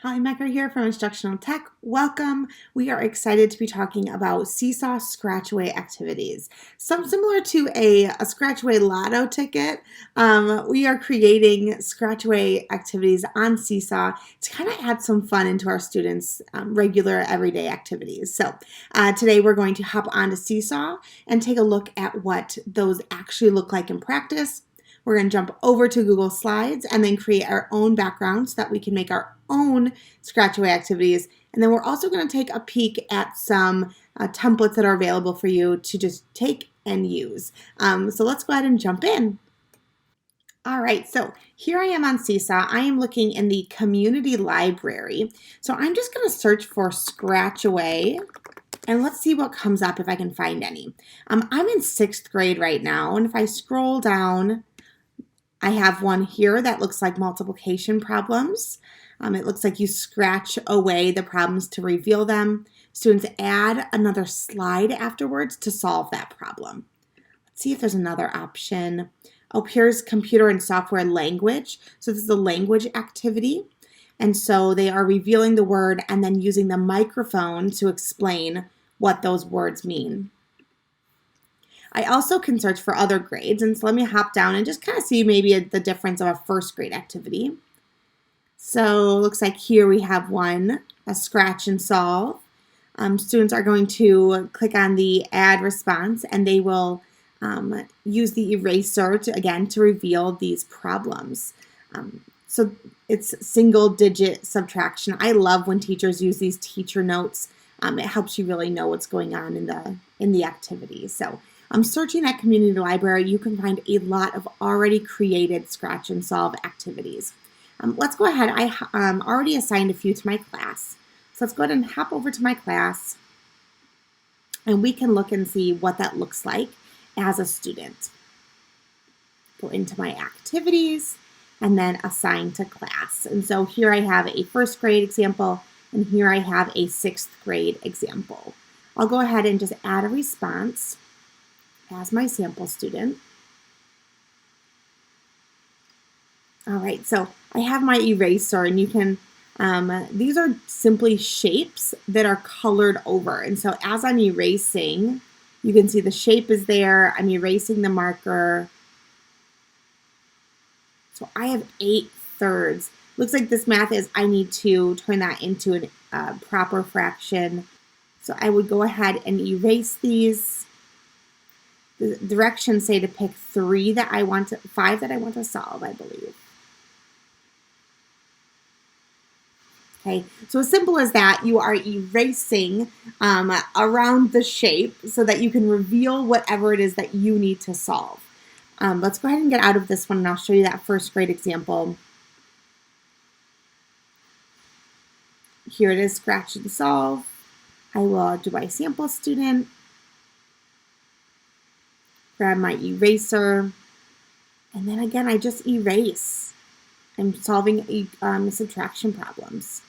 Hi, Mecca here from Instructional Tech. Welcome. We are excited to be talking about Seesaw Scratchaway activities. Some similar to a Scratchaway lotto ticket, we are creating Scratchaway activities on Seesaw to kind of add some fun into our students' regular everyday activities. So today we're going to hop onto Seesaw and take a look at what those actually look like in practice. We're going to jump over to Google Slides and then create our own background so that we can make our own Scratchaway activities. And then we're also going to take a peek at some templates that are available for you to just take and use. So let's go ahead and jump in. All right, so here I am on Seesaw. I am looking in the community library. So I'm just going to search for Scratchaway. And let's see what comes up if I can find any. I'm in 6th grade right now, and if I scroll down, I have one here that looks like multiplication problems. It looks like you scratch away the problems to reveal them. Students add another slide afterwards to solve that problem. Let's see if there's another option. Oh, here's computer and software language. So this is a language activity. And so they are revealing the word and then using the microphone to explain what those words mean. I also can search for other grades, and so let me hop down and just kind of see maybe the difference of a 1st grade activity. So it looks like here we have one, a scratch and solve. Students are going to click on the add response, and they will use the eraser to reveal these problems. So it's single digit subtraction. I love when teachers use these teacher notes. It helps you really know what's going on in the activity. So I'm searching at community library. You can find a lot of already created scratch and solve activities. Let's go ahead. I already assigned a few to my class. So let's go ahead and hop over to my class, and we can look and see what that looks like as a student. Go into my activities and then assign to class. And so here I have a 1st grade example, and here I have a 6th grade example. I'll go ahead and just add a response as my sample student. All right, so I have my eraser, and you can, these are simply shapes that are colored over. And so as I'm erasing, you can see the shape is there. I'm erasing the marker. So I have 8/3. Looks like this math is I need to turn that into a proper fraction. So I would go ahead and erase these. The directions say to pick 5 that I want to solve, I believe. Okay, so as simple as that, you are erasing around the shape so that you can reveal whatever it is that you need to solve. Let's go ahead and get out of this one, and I'll show you that 1st grade example. Here it is, scratch and solve. I will do my sample student. Grab my eraser, and then again, I just erase. I'm solving subtraction problems.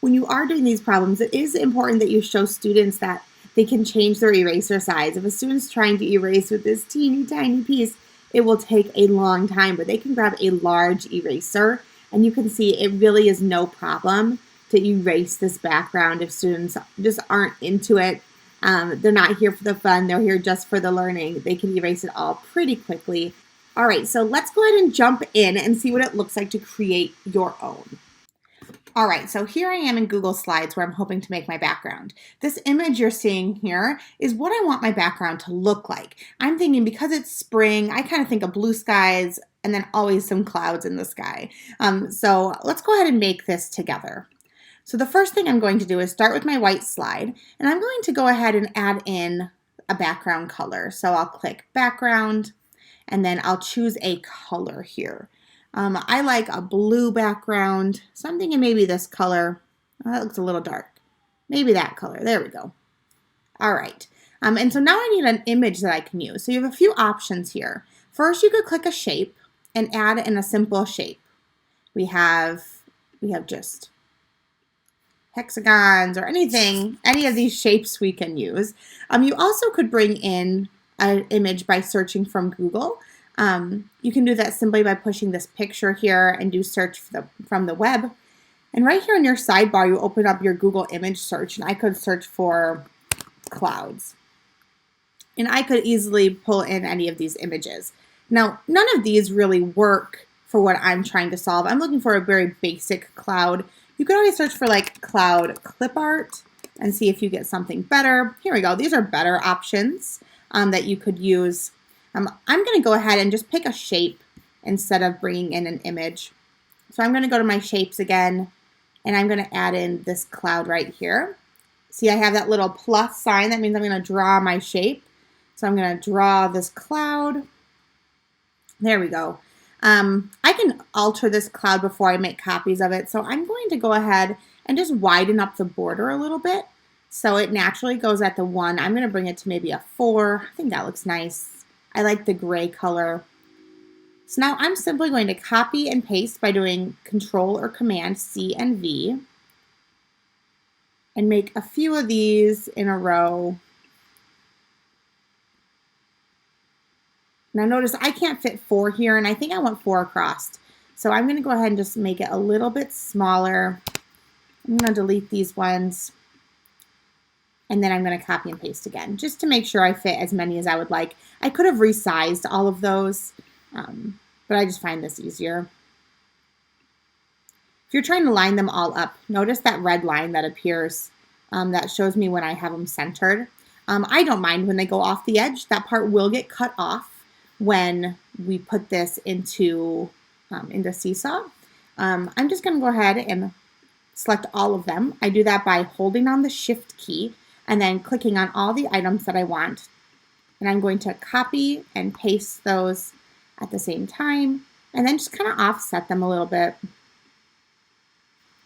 When you are doing these problems, it is important that you show students that they can change their eraser size. If a student's trying to erase with this teeny tiny piece, it will take a long time, but they can grab a large eraser, and you can see it really is no problem to erase this background if students just aren't into it. They're not here for the fun, they're here just for the learning. They can erase it all pretty quickly. All right, so let's go ahead and jump in and see what it looks like to create your own. All right, so here I am in Google Slides where I'm hoping to make my background. This image you're seeing here is what I want my background to look like. I'm thinking because it's spring, I kind of think of blue skies and then always some clouds in the sky. So let's go ahead and make this together. So the first thing I'm going to do is start with my white slide, and I'm going to go ahead and add in a background color. So I'll click background, and then I'll choose a color here. I like a blue background, so I'm thinking maybe this color. Oh, that looks a little dark. Maybe that color. There we go. All right. And so now I need an image that I can use. So you have a few options here. First, you could click a shape and add in a simple shape. We have just hexagons or anything, any of these shapes we can use. You also could bring in an image by searching from Google. You can do that simply by pushing this picture here and do search from the web. And right here in your sidebar, you open up your Google image search, and I could search for clouds. And I could easily pull in any of these images. Now, none of these really work for what I'm trying to solve. I'm looking for a very basic cloud. You could always search for like cloud clip art and see if you get something better. Here we go. These are better options that you could use. I'm going to go ahead and just pick a shape instead of bringing in an image. So I'm going to go to my shapes again, and I'm going to add in this cloud right here. See, I have that little plus sign. That means I'm going to draw my shape. So I'm going to draw this cloud. There we go. I can alter this cloud before I make copies of it. So I'm going to go ahead and just widen up the border a little bit so it naturally goes at the 1. I'm going to bring it to maybe a 4. I think that looks nice. I like the gray color. So now I'm simply going to copy and paste by doing Control or Command C and V and make a few of these in a row. Now notice I can't fit 4 here, and I think I want 4 across. So I'm going to go ahead and just make it a little bit smaller. I'm going to delete these ones, and then I'm going to copy and paste again, just to make sure I fit as many as I would like. I could have resized all of those, but I just find this easier. If you're trying to line them all up, notice that red line that appears. That shows me when I have them centered. I don't mind when they go off the edge. That part will get cut off when we put this into Seesaw. I'm just going to go ahead and select all of them. I do that by holding on the Shift key and then clicking on all the items that I want. And I'm going to copy and paste those at the same time, and then just kind of offset them a little bit.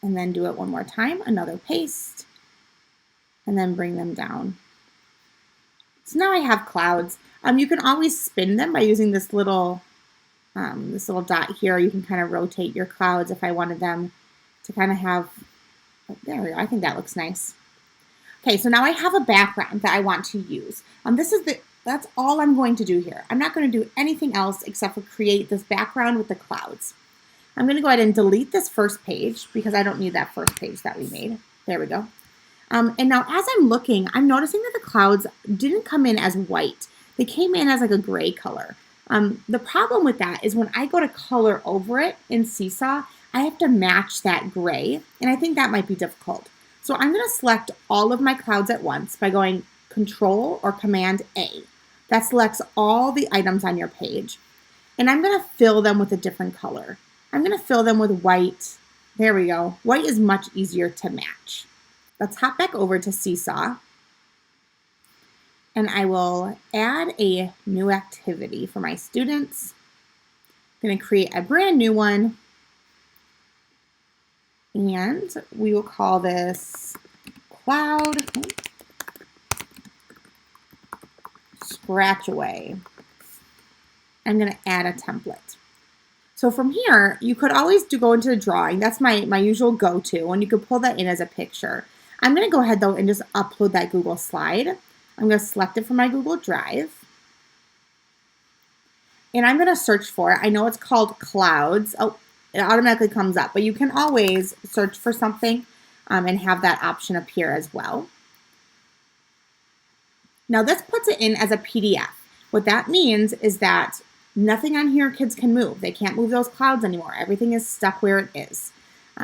And then do it one more time, another paste, and then bring them down. So now I have clouds. You can always spin them by using this little dot here. You can kind of rotate your clouds if I wanted them to kind of have, there we go. I think that looks nice. Okay, so now I have a background that I want to use. That's all I'm going to do here. I'm not going to do anything else except for create this background with the clouds. I'm going to go ahead and delete this first page because I don't need that first page that we made. There we go. And now as I'm looking, I'm noticing that the clouds didn't come in as white. They came in as like a gray color. The problem with that is when I go to color over it in Seesaw, I have to match that gray, and I think that might be difficult. So I'm going to select all of my clouds at once by going Control or Command A. That selects all the items on your page. And I'm going to fill them with a different color. I'm going to fill them with white. There we go. White is much easier to match. Let's hop back over to Seesaw. And I will add a new activity for my students. I'm going to create a brand new one. And we will call this Cloud Scratch Away. I'm going to add a template. So from here, you could always go into the drawing. That's my usual go-to, and you could pull that in as a picture. I'm going to go ahead, though, and just upload that Google slide. I'm going to select it from my Google Drive. And I'm going to search for it. I know it's called clouds. Oh, it automatically comes up, but you can always search for something and have that option appear as well. Now this puts it in as a PDF. What that means is that nothing on here kids can move. They can't move those clouds anymore. Everything is stuck where it is.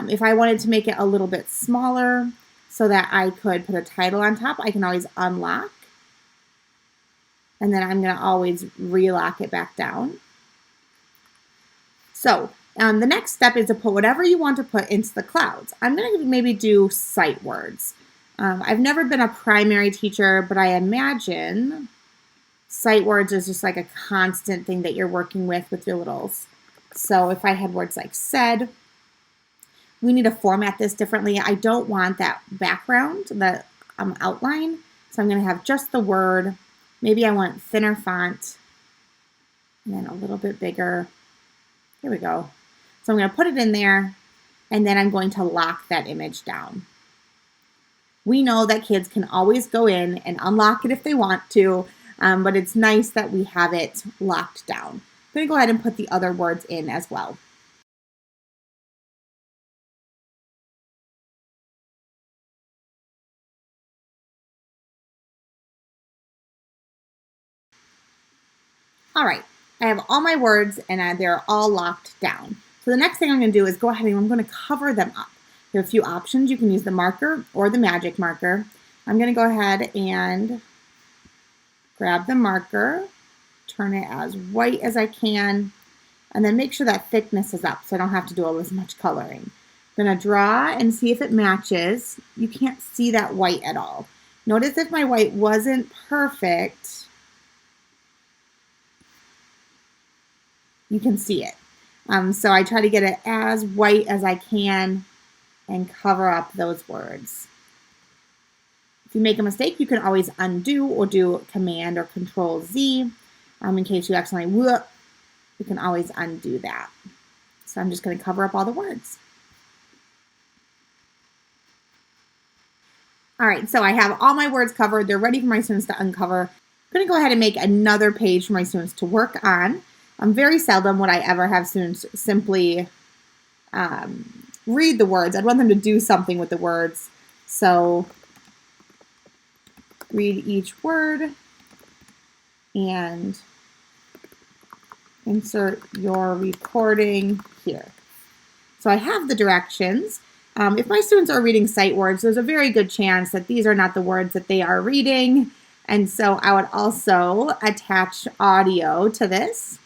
If I wanted to make it a little bit smaller so that I could put a title on top, I can always unlock. And then I'm going to always relock it back down. So the next step is to put whatever you want to put into the clouds. I'm going to maybe do sight words. I've never been a primary teacher, but I imagine sight words is just like a constant thing that you're working with your littles. So if I had words like said, we need to format this differently. I don't want that background, that outline. So I'm going to have just the word. Maybe I want thinner font and then a little bit bigger. Here we go. So I'm going to put it in there, and then I'm going to lock that image down. We know that kids can always go in and unlock it if they want to. but it's nice that we have it locked down. I'm going to go ahead and put the other words in as well. All right, I have all my words and they're all locked down. So the next thing I'm going to do is go ahead and I'm going to cover them up. There are a few options. You can use the marker or the magic marker. I'm going to go ahead and grab the marker, turn it as white as I can, and then make sure that thickness is up so I don't have to do as much coloring. I'm going to draw and see if it matches. You can't see that white at all. Notice if my white wasn't perfect, you can see it. So I try to get it as white as I can and cover up those words. If you make a mistake, you can always undo or do Command or Control Z. In case you accidentally whoop, you can always undo that. So I'm just going to cover up all the words. All right, so I have all my words covered. They're ready for my students to uncover. I'm going to go ahead and make another page for my students to work on. Very seldom would I ever have students simply read the words. I'd want them to do something with the words. So read each word and insert your recording here. So I have the directions. If my students are reading sight words, there's a very good chance that these are not the words that they are reading. And so I would also attach audio to this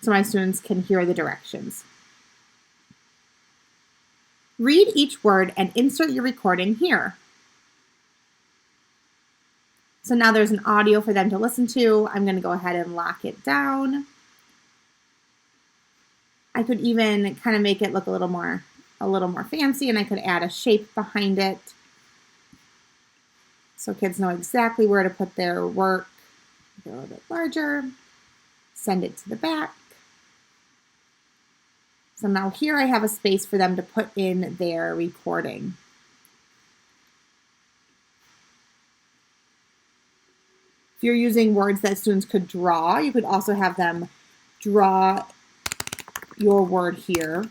so my students can hear the directions. Read each word and insert your recording here. So now there's an audio for them to listen to. I'm going to go ahead and lock it down. I could even kind of make it look a little more fancy, and I could add a shape behind it so kids know exactly where to put their work. Make it a little bit larger. Send it to the back. So now here I have a space for them to put in their recording. If you're using words that students could draw, you could also have them draw your word here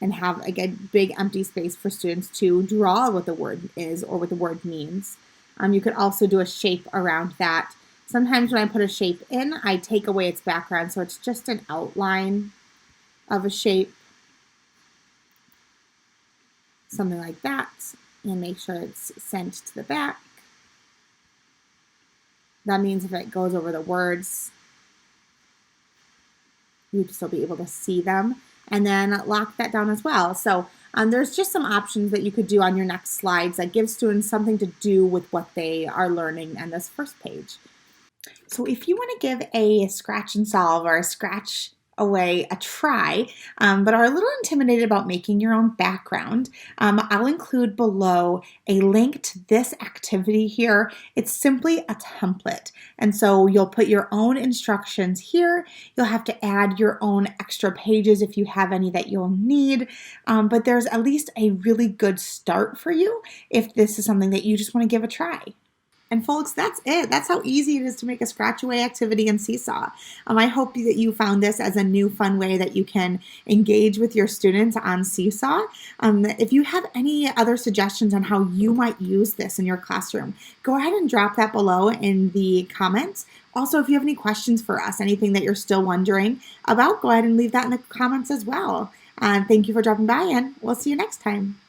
and have like a big empty space for students to draw what the word is or what the word means. You could also do a shape around that. Sometimes when I put a shape in, I take away its background, so it's just an outline of a shape, something like that, and make sure it's sent to the back. That means if it goes over the words, you'd still be able to see them, and then lock that down as well. So there's just some options that you could do on your next slides that give students something to do with what they are learning on this first page. So if you want to give a scratch and solve or a scratch away a try, but are a little intimidated about making your own background, I'll include below a link to this activity here. It's simply a template. And so you'll put your own instructions here. You'll have to add your own extra pages if you have any that you'll need. But there's at least a really good start for you if this is something that you just want to give a try. And folks, that's it. That's how easy it is to make a scratch away activity in Seesaw. I hope that you found this as a new fun way that you can engage with your students on Seesaw. If you have any other suggestions on how you might use this in your classroom, go ahead and drop that below in the comments. Also, if you have any questions for us, anything that you're still wondering about, go ahead and leave that in the comments as well. Thank you for dropping by, and we'll see you next time.